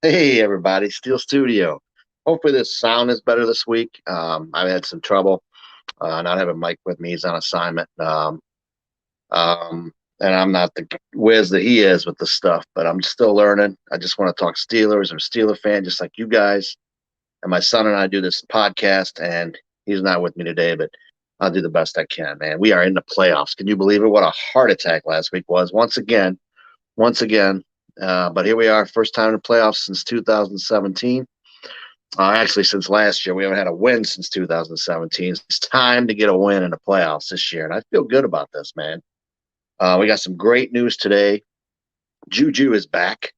Hey everybody, Steel Studio. Hopefully this sound is better this week. I've had some trouble not having Mike with me. He's on assignment. Um, and I'm not the whiz that he is with the stuff, but I'm still learning. I just want to talk Steelers. I'm a Steeler fan just like you guys. And my son and I do this podcast, and he's not with me today, but I'll do the best I can, man. We are in the playoffs. Can you believe it? What a heart attack last week was. Once again. But here we are, first time in the playoffs since 2017. Actually, since last year, we haven't had a win since 2017. It's time to get a win in the playoffs this year, and I feel good about this, man. We got some great news today. Juju is back.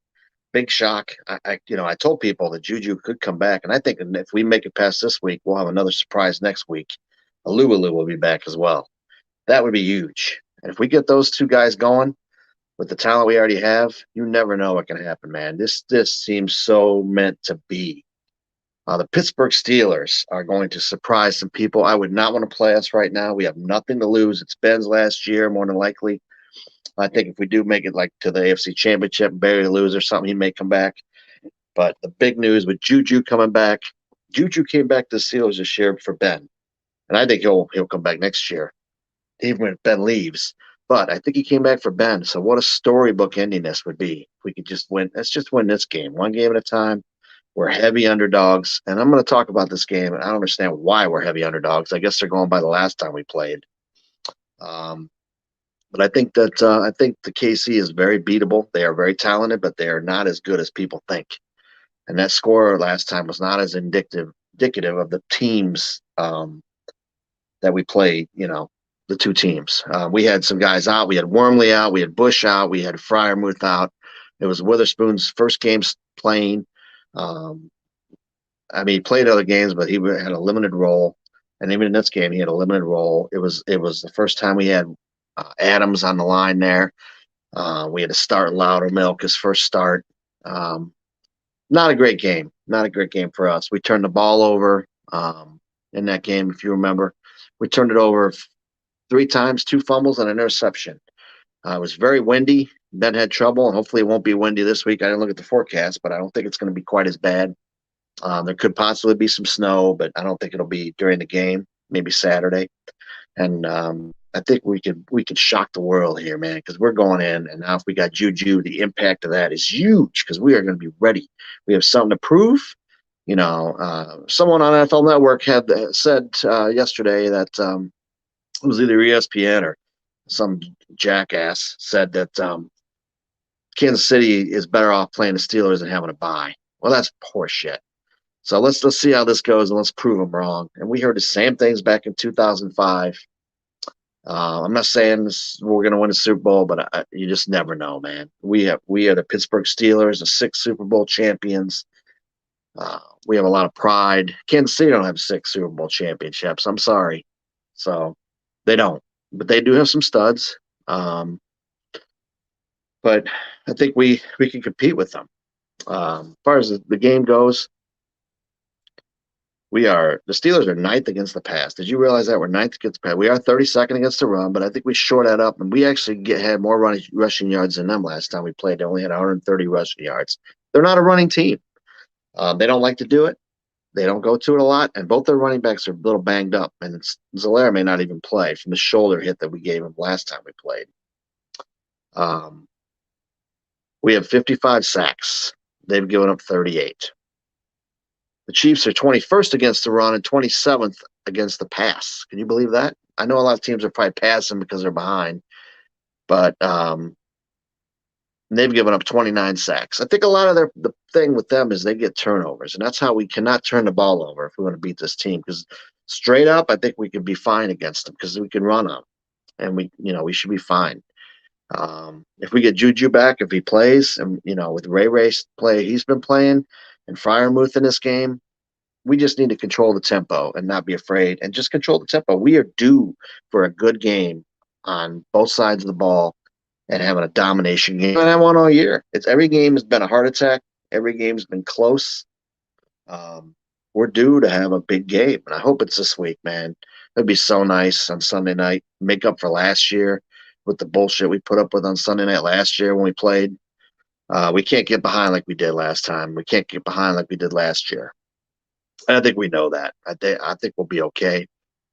Big shock. I told people that Juju could come back, and I think if we make it past this week, we'll have another surprise next week. Alulu will be back as well. That would be huge. And if we get those two guys going with the talent we already have, you never know what can happen, man. This seems so meant to be. The Pittsburgh Steelers are going to surprise some people. I would not want to play us right now. We have nothing to lose. It's Ben's last year, more than likely. I think if we do make it like to the AFC Championship, bury the lose or something, he may come back. But the big news with Juju coming back, Juju came back to the Steelers this year for Ben, and I think he'll come back next year, even when Ben leaves. But I think he came back for Ben. So what a storybook ending this would be if we could just win. Let's just win this game, one game at a time. We're heavy underdogs, and I'm going to talk about this game. And I don't understand why we're heavy underdogs. I guess they're going by the last time we played. Um, but I think the KC is very beatable. They are very talented, but they are not as good as people think. And that score last time was not as indicative of the teams that we played. The two teams. We had some guys out. We had Wormley out. We had Bush out. We had Fryermuth out. It was Witherspoon's first game playing. Um, he played other games, but he had a limited role. And even in this game, he had a limited role. It was the first time we had Adams on the line there. We had to start Loudermilk his first start. Not a great game. Not a great game for us. We turned the ball over in that game, if you remember. We turned it over three times, two fumbles, and an interception. It was very windy. Ben had trouble, and hopefully it won't be windy this week. I didn't look at the forecast, but I don't think it's going to be quite as bad. There could possibly be some snow, but I don't think it'll be during the game. Maybe Saturday. And I think we could shock the world here, man, because we're going in, and now if we got Juju, the impact of that is huge because we are going to be ready. We have something to prove. Someone on NFL Network had said yesterday that it was either ESPN or some jackass said that Kansas City is better off playing the Steelers than having a bye. Well, that's poor shit. So let's see how this goes and let's prove them wrong. And we heard the same things back in 2005. I'm not saying we're going to win a Super Bowl, but you just never know, man. We are the Pittsburgh Steelers, the 6 Super Bowl champions. We have a lot of pride. Kansas City don't have 6 Super Bowl championships. I'm sorry. So they don't, but they do have some studs. But I think we can compete with them. As far as the game goes, the Steelers are ninth against the pass. Did you realize that we're ninth against the pass? We are 32nd against the run, but I think we shore that up, and we actually had more rushing yards than them last time we played. They only had 130 rushing yards. They're not a running team. They don't like to do it. They don't go to it a lot, and both their running backs are a little banged up, and Zolaire may not even play from the shoulder hit that we gave him last time we played. We have 55 sacks. They've given up 38. The Chiefs are 21st against the run and 27th against the pass. Can you believe that? I know a lot of teams are probably passing because they're behind, but they've given up 29 sacks. I think a lot of the thing with them is they get turnovers, and that's how we cannot turn the ball over if we want to beat this team. Because straight up, I think we could be fine against them because we can run them, and we should be fine. If we get Juju back, if he plays, and with Ray play he's been playing, and Fryermuth in this game, we just need to control the tempo and not be afraid, and just control the tempo. We are due for a good game on both sides of the ball and having a domination game. And I won all year. Every game has been a heart attack. Every game's been close. We're due to have a big game, and I hope it's this week, man. It'd be so nice on Sunday night, make up for last year with the bullshit we put up with on Sunday night last year when we played. We can't get behind like we did last time. We can't get behind like we did last year. And I think we know that. I think we'll be okay.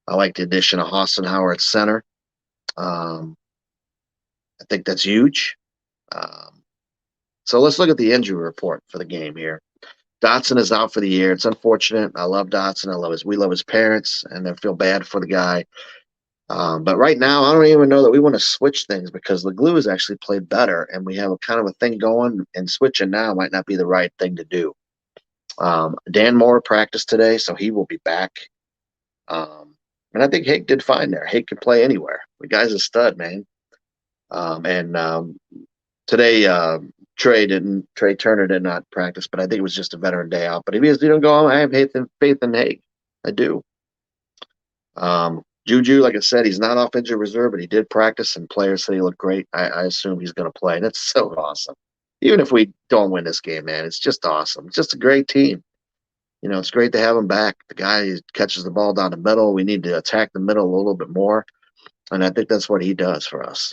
I like the addition of Hassenauer at center. Um, I think that's huge. Um, so let's look at the injury report for the game here. Dotson is out for the year. It's unfortunate. I love Dotson. We love his parents, and I feel bad for the guy. But right now, I don't even know that we want to switch things because the glue has actually played better, and we have a kind of a thing going. And switching now might not be the right thing to do. Dan Moore practiced today, so he will be back. And I think Hake did fine there. Hake can play anywhere. The guy's a stud, man. And today, Trey Turner did not practice, but I think it was just a veteran day out. But if he don't go, I have faith in Hake. I do. Juju, like I said, he's not off injured reserve, but he did practice, and players said he looked great. I assume he's going to play, and it's so awesome. Even if we don't win this game, man, it's just awesome. It's just a great team. It's great to have him back. The guy catches the ball down the middle. We need to attack the middle a little bit more, and I think that's what he does for us.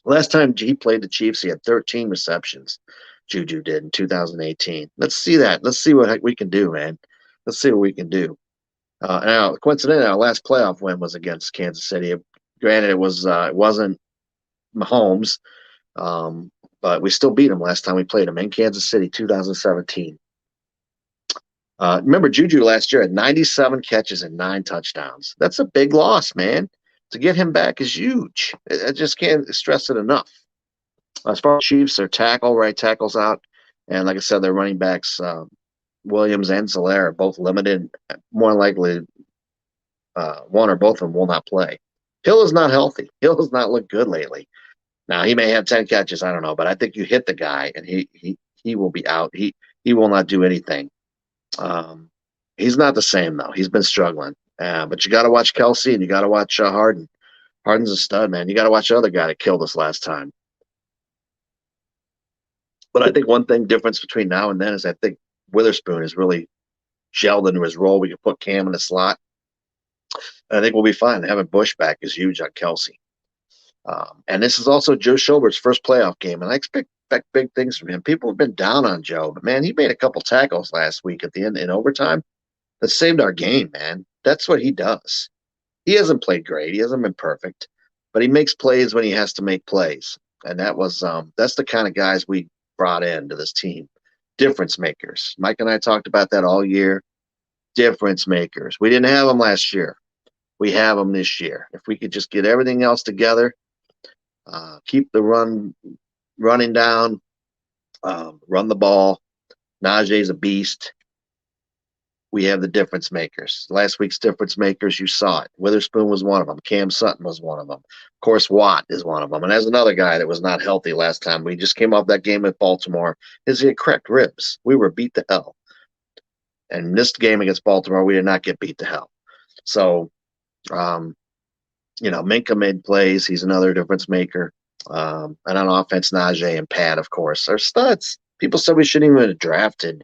Last time he played the Chiefs, he had 13 receptions. Juju did in 2018. Let's see that. Let's see what we can do, man. Let's see what we can do. Now, coincidentally, our last playoff win was against Kansas City. Granted, it wasn't Mahomes, but we still beat him last time we played him in Kansas City, 2017. Remember, Juju last year had 97 catches and 9 touchdowns. That's a big loss, man. To get him back is huge. I just can't stress it enough. As far as Chiefs, their right tackles out, and like I said, their running backs, Williams and Zolaire, are both limited. More likely, one or both of them will not play. Hill is not healthy. Hill has not looked good lately. Now he may have 10 catches, I don't know, but I think you hit the guy and he will be out. He will not do anything. He's not the same though. He's been struggling. But you got to watch Kelsey and you got to watch Harden. Harden's a stud, man. You got to watch the other guy that killed us last time. But I think one thing difference between now and then is I think Witherspoon is really gelled into his role. We can put Cam in the slot. And I think we'll be fine. Having Bush back is huge on Kelsey. And this is also Joe Schobert's first playoff game, and I expect big things from him. People have been down on Joe, but man, he made a couple tackles last week at the end in overtime that saved our game, man. That's what he does. He hasn't played great. He hasn't been perfect, but he makes plays when he has to make plays. And that's the kind of guys we brought into this team. Difference makers. Mike and I talked about that all year. Difference makers. We didn't have them last year. We have them this year. If we could just get everything else together, keep the running down, run the ball. Najee's a beast. We have the difference makers. Last week's difference makers, you saw it. Witherspoon was one of them. Cam Sutton was one of them. Of course, Watt is one of them. And there's another guy that was not healthy last time. We just came off that game with Baltimore. He had cracked ribs. We were beat to hell. And this game against Baltimore, we did not get beat to hell. So, Minka made plays. He's another difference maker. And on offense, Najee and Pat, of course, are studs. People said we shouldn't even have drafted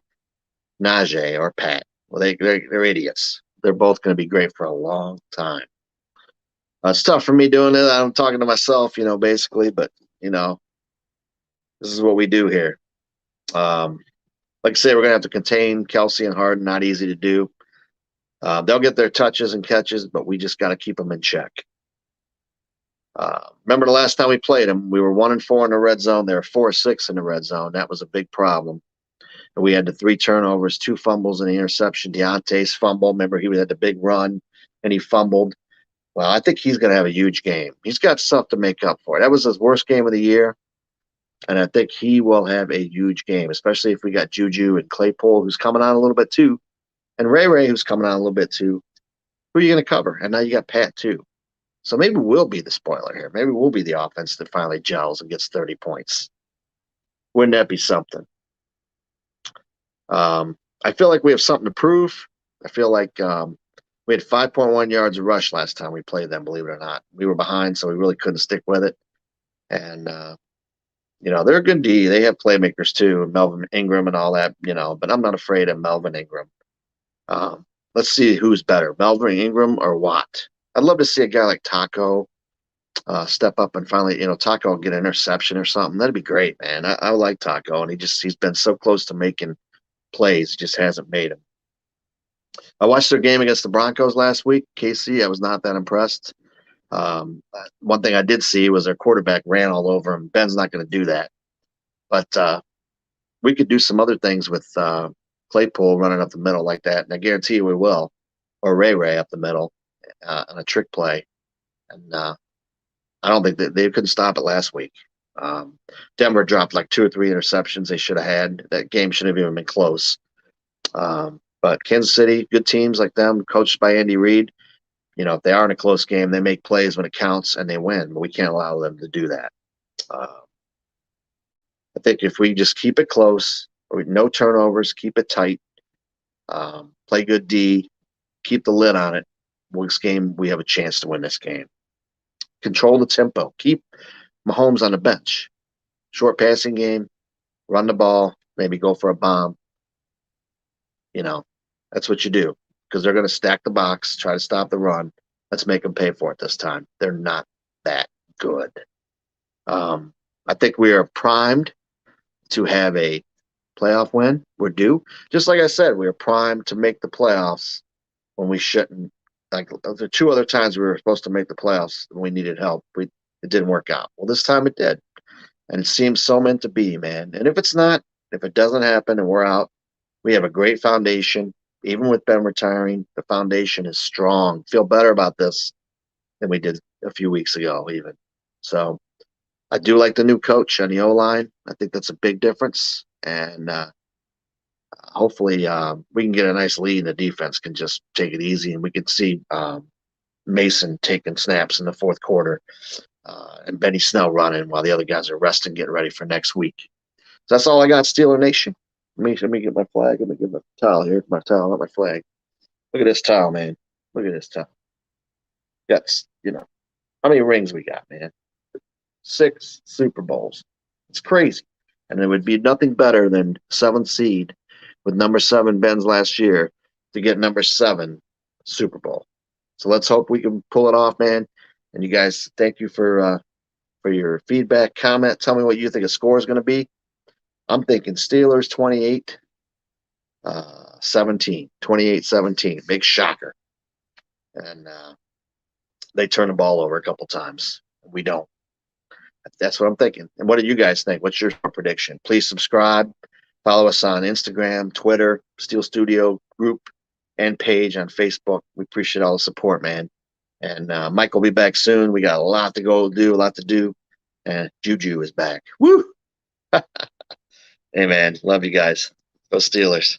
Najee or Pat. Well, they're idiots. They're both going to be great for a long time. It's tough for me doing it. I'm talking to myself, basically, but, this is what we do here. Like I say, we're going to have to contain Kelsey and Harden. Not easy to do. They'll get their touches and catches, but we just got to keep them in check. Remember the last time we played them, we were 1-4 in the red zone. They were 4-6 in the red zone. That was a big problem. And we had the 3 turnovers, 2 fumbles, and an interception. Deontay's fumble. Remember, he had the big run, and he fumbled. Well, I think he's going to have a huge game. He's got stuff to make up for it. That was his worst game of the year, and I think he will have a huge game, especially if we got Juju and Claypool, who's coming on a little bit too, and Ray, who's coming on a little bit too. Who are you going to cover? And now you got Pat too. So maybe we'll be the spoiler here. Maybe we'll be the offense that finally gels and gets 30 points. Wouldn't that be something? I feel like we have something to prove. I feel like we had 5.1 yards of rush last time we played them, believe it or not. We were behind, so we really couldn't stick with it. And, they're a good D. They have playmakers too, Melvin Ingram and all that, but I'm not afraid of Melvin Ingram. Let's see who's better, Melvin Ingram or Watt. I'd love to see a guy like Taco step up and finally, Taco get an interception or something. That'd be great, man. I like Taco, and he's been so close to making plays, he just hasn't made them. I watched their game against the Broncos last week, KC. I was not that impressed. One thing I did see was their quarterback ran all over him. Ben's not going to do that, but we could do some other things with Claypool running up the middle like that, and I guarantee you we will, or Ray up the middle on a trick play. And I don't think that they couldn't stop it last week. Denver dropped like 2 or 3 interceptions they should have had. That game shouldn't have even been close. But Kansas City, good teams like them, coached by Andy Reid. If they are in a close game, they make plays when it counts and they win. But we can't allow them to do that. I think if we just keep it close, no turnovers, keep it tight, play good D, keep the lid on it, this game we have a chance to win this game. Control the tempo. Keep Mahomes on the bench. Short passing game, run the ball, maybe go for a bomb. That's what you do because they're going to stack the box, try to stop the run. Let's make them pay for it this time. They're not that good. I think we are primed to have a playoff win. We're due. Just like I said, we are primed to make the playoffs when we shouldn't. Like the 2 other times we were supposed to make the playoffs and we needed help. It didn't work out. Well, this time it did. And it seems so meant to be, man. And if it's not, if it doesn't happen and we're out, we have a great foundation. Even with Ben retiring, the foundation is strong. Feel better about this than we did a few weeks ago, even. So I do like the new coach on the O-line. I think that's a big difference. And hopefully we can get a nice lead and the defense can just take it easy and we can see Mason taking snaps in the fourth quarter and Benny Snell running while the other guys are resting, getting ready for next week. So that's all I got, Steeler Nation. Let me get my flag. Let me get my towel here. My towel, not my flag. Look at this towel, man. Look at this towel. Got, how many rings we got, man? 6 Super Bowls. It's crazy. And it would be nothing better than 7th seed with number 7 Ben's last year to get number 7 Super Bowl. So let's hope we can pull it off, man. And you guys, thank you for your feedback, comment. Tell me what you think a score is going to be. I'm thinking Steelers 28, 17, 28-17. Big shocker. And they turn the ball over a couple times. We don't. That's what I'm thinking. And what do you guys think? What's your prediction? Please subscribe. Follow us on Instagram, Twitter, Steel Studio group, and page on Facebook. We appreciate all the support, man. And Mike will be back soon. We got a lot to do. And Juju is back. Woo! Hey, man. Love you guys. Go Steelers.